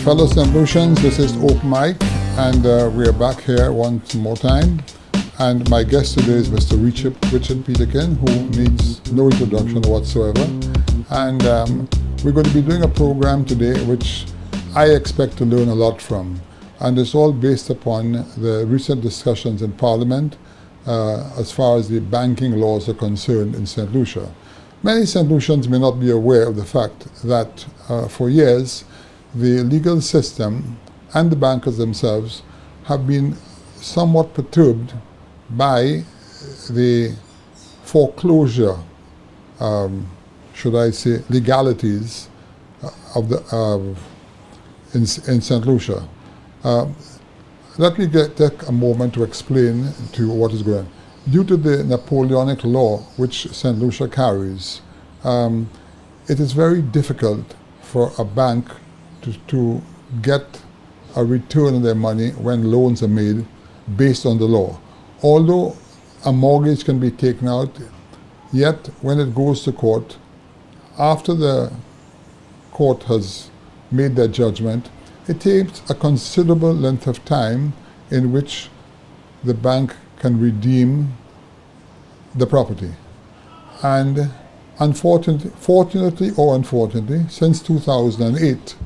Fellow St. Lucians, this is Open Mic, and we are back here once more time. And my guest today is Mr. Richard Peterkin, who needs no introduction whatsoever. And we're going to be doing a program today which I expect to learn a lot from. And it's all based upon the recent discussions in Parliament as far as the banking laws are concerned in St. Lucia. Many St. Lucians may not be aware of the fact that for years, the legal system and the bankers themselves have been somewhat perturbed by the foreclosure, should I say, legalities in St. Lucia. Let me take a moment to explain to you what is going on. Due to the Napoleonic law which St. Lucia carries, it is very difficult for a bank to get a return on their money when loans are made based on the law. Although a mortgage can be taken out, yet when it goes to court, after the court has made their judgment, it takes a considerable length of time in which the bank can redeem the property. And fortunately or unfortunately, since 2008,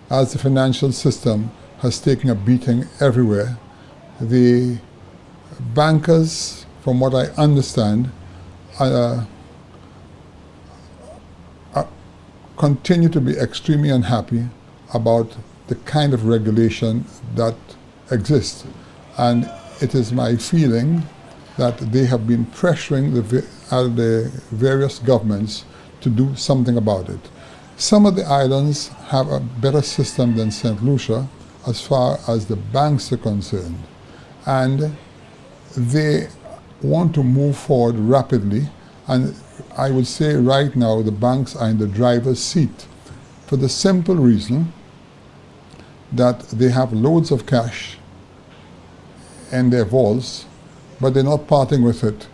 as the financial system has taken a beating everywhere, the bankers, from what I understand, continue to be extremely unhappy about the kind of regulation that exists. And it is my feeling that they have been pressuring the various governments to do something about it. Some of the islands have a better system than St. Lucia as far as the banks are concerned. And they want to move forward rapidly. And I would say right now the banks are in the driver's seat for the simple reason that they have loads of cash in their vaults, but they're not parting with it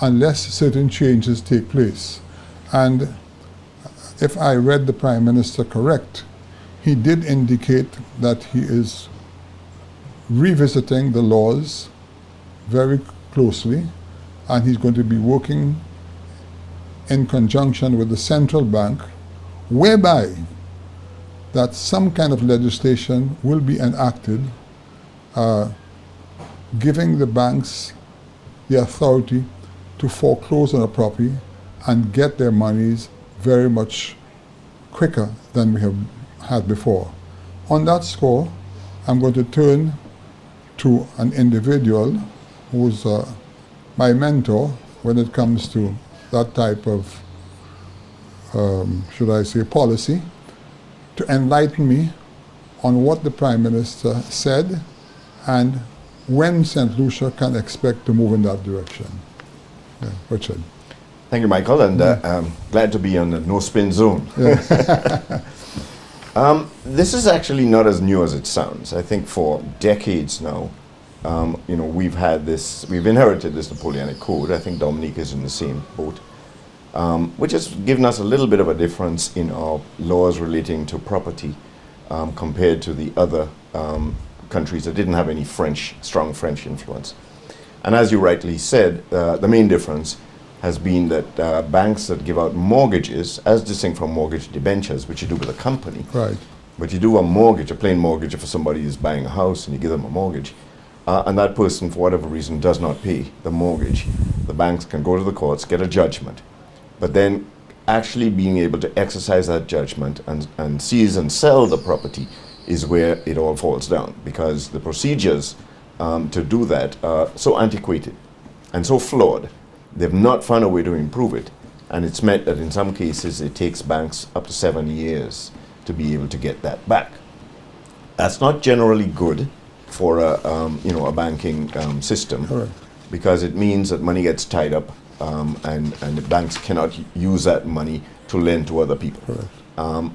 unless certain changes take place. And if I read the Prime Minister correct, he did indicate that he is revisiting the laws very closely, and he's going to be working in conjunction with the central bank, whereby that some kind of legislation will be enacted giving the banks the authority to foreclose on a property and get their monies very much quicker than we have had before. On that score, I'm going to turn to an individual who's my mentor when it comes to that type of, should I say, policy, to enlighten me on what the Prime Minister said and when St. Lucia can expect to move in that direction. Yeah, Richard. Thank you, Michael, and I'm glad to be on the no-spin zone. Yeah. This is actually not as new as it sounds. I think for decades now, we've inherited this Napoleonic Code. I think Dominique is in the same boat, which has given us a little bit of a difference in our laws relating to property compared to the other countries that didn't have any strong French influence. And as you rightly said, the main difference has been that banks that give out mortgages, as distinct from mortgage debentures, which you do with a company. Right. But you do a mortgage, a plain mortgage, if somebody is buying a house and you give them a mortgage, and that person, for whatever reason, does not pay the mortgage, the banks can go to the courts, get a judgment. But then actually being able to exercise that judgment and seize and sell the property is where it all falls down, because the procedures to do that are so antiquated and so flawed. They've not found a way to improve it, and it's meant that in some cases it takes banks up to 7 years to be able to get that back. That's not generally good for a banking system. Correct. Because it means that money gets tied up, and the banks cannot use that money to lend to other people. Correct.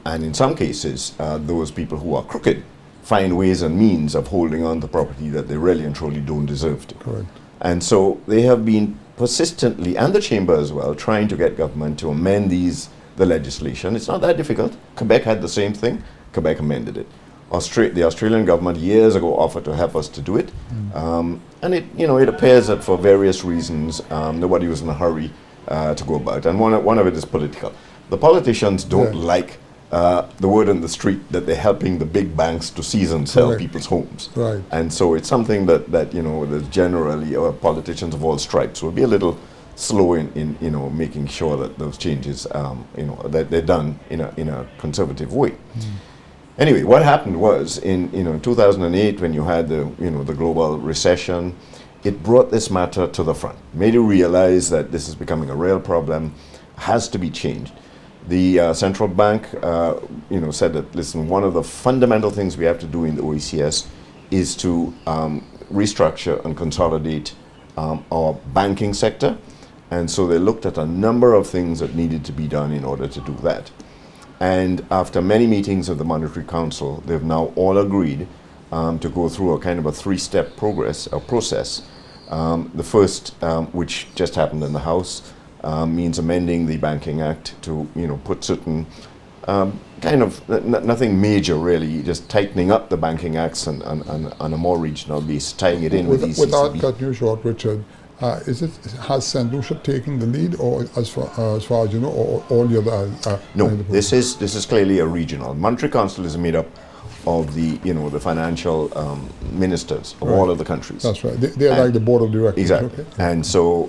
And in some cases, those people who are crooked find ways and means of holding on to property that they really and truly don't deserve to. Correct. And so they have been persistently, and the chamber as well, trying to get government to amend the legislation. It's not that difficult. Quebec had the same thing. Quebec amended it. The Australian government years ago offered to help us to do it, and it appears that for various reasons nobody was in a hurry to go about, and one of it is political. The politicians don't like the word on the street that they're helping the big banks to seize and sell people's homes, and so it's something that that generally politicians of all stripes will be a little slow in making sure that those changes that they're done in a conservative way. Anyway, what happened was in 2008, when you had the global recession, it brought this matter to the front, made you realize that this is becoming a real problem, has to be changed. The central bank said that, listen, one of the fundamental things we have to do in the OECS is to restructure and consolidate our banking sector, and so they looked at a number of things that needed to be done in order to do that. And after many meetings of the Monetary Council, they've now all agreed to go through a kind of a three-step process. The first, which just happened in the House, means amending the Banking Act to put certain nothing major really, just tightening up the banking acts and on a more regional basis, tying it in with ECCB. Without cutting you short, Richard, has St. Lucia taken the lead, or as far as you know, or all the other? No, this is clearly a regional. Monetary Council is made up of the financial ministers of all of the countries. That's right. They're like the board of directors. Exactly. Okay. And so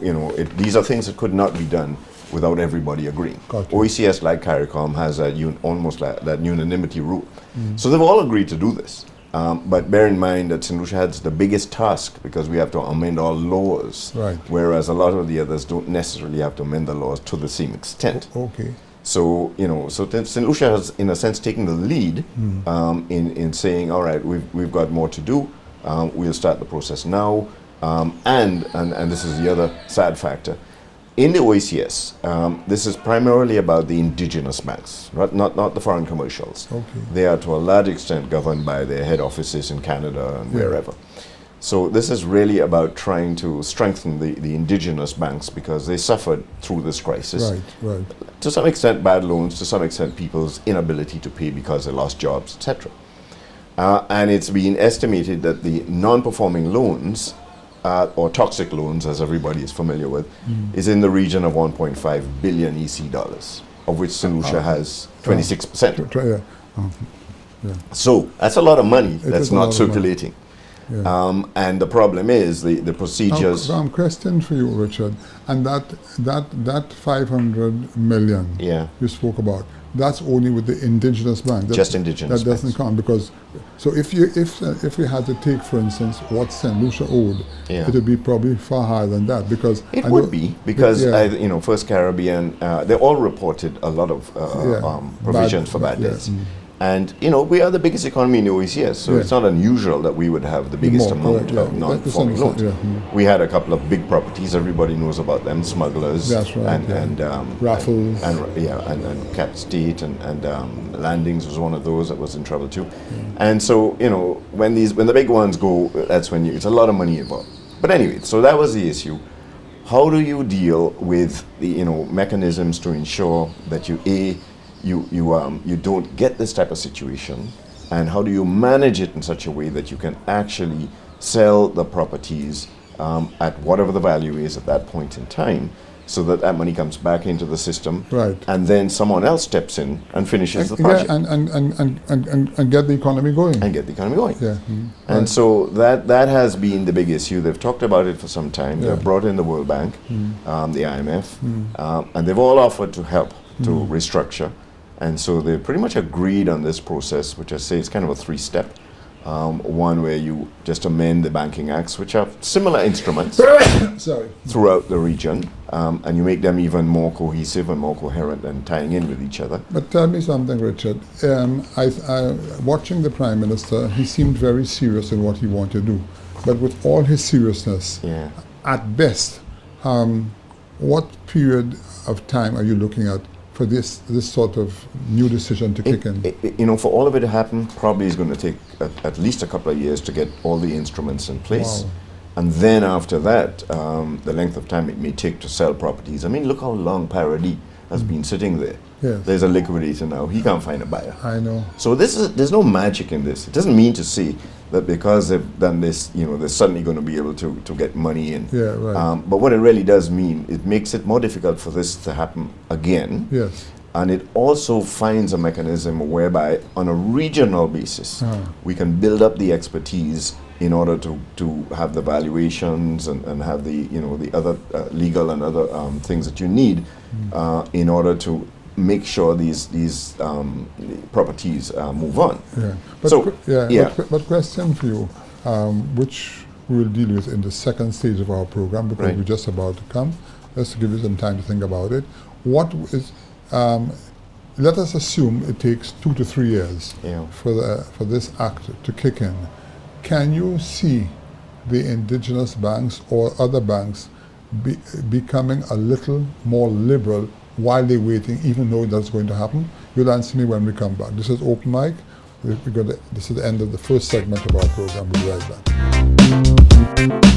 these are things that could not be done without everybody agreeing. OECS, like CARICOM, has almost like that unanimity rule. So they've all agreed to do this. But bear in mind that St. Lucia has the biggest task because we have to amend our laws, whereas a lot of the others don't necessarily have to amend the laws to the same extent. Okay. So St. Lucia has, in a sense, taken the lead in saying, all right, we've got more to do. We'll start the process now. And this is the other sad factor. In the OECS, this is primarily about the indigenous banks, not the foreign commercials. Okay. They are to a large extent governed by their head offices in Canada and wherever. So this is really about trying to strengthen the indigenous banks because they suffered through this crisis. Right. To some extent bad loans, to some extent people's inability to pay because they lost jobs, etc. And it's been estimated that the non-performing loans or toxic loans, as everybody is familiar with, is in the region of 1.5 billion EC dollars, of which St. Lucia has 26%. So that's a lot of money that's not circulating. And the problem is the procedures. Now, question for you, Richard, and that 500 million you spoke about, that's only with the indigenous bank. Just indigenous. That doesn't count because, so if we had to take, for instance, what St. Lucia owed, it would be probably far higher than that because it would be because First Caribbean, they all reported a lot of provisions for bad debts. And we are the biggest economy in the OECS, so it's not unusual that we would have the biggest amount of non-performing loans. We had a couple of big properties, everybody knows about them, Smugglers, and Raffles, and Cap State, and Landings was one of those that was in trouble too. And so when the big ones go, that's when it's a lot of money involved. But anyway, so that was the issue. How do you deal with the mechanisms to ensure that you don't get this type of situation, and how do you manage it in such a way that you can actually sell the properties at whatever the value is at that point in time, so that money comes back into the system, and then someone else steps in and finishes the project, and get the economy going. And so that has been the big issue. They've talked about it for some time. They've brought in the World Bank, the IMF, and they've all offered to help to restructure. And so they pretty much agreed on this process, which I say is kind of a three-step. One where you just amend the banking acts, which are similar instruments throughout the region, and you make them even more cohesive and more coherent and tying in with each other. But tell me something, Richard. Watching the Prime Minister, he seemed very serious in what he wanted to do. But with all his seriousness, at best, what period of time are you looking at for this sort of new decision to kick in? For all of it to happen, probably is going to take at least a couple of years to get all the instruments in place. And then after that, the length of time it may take to sell properties. I mean, look how long Paradis has been sitting there. Yes. There's a liquidator now. He can't find a buyer. I know. So there's no magic in this. It doesn't mean to say that because they've done this, they're suddenly going to be able to get money in. Yeah, right. But what it really does mean, it makes it more difficult for this to happen again. Yes. And it also finds a mechanism whereby, on a regional basis, we can build up the expertise in order to have the valuations and have the the other legal and other things that you need in order to make sure these properties move on. Yeah. But so but question for you, which we will deal with in the second stage of our program, because Right. we're just about to come. Let's give you some time to think about it. What is let us assume it takes 2 to 3 years for this act to kick in. Can you see the indigenous banks or other banks becoming a little more liberal while they're waiting, even though that's going to happen? You'll answer me when we come back. This is Open Mic. This is the end of the first segment of our program. We'll be right back.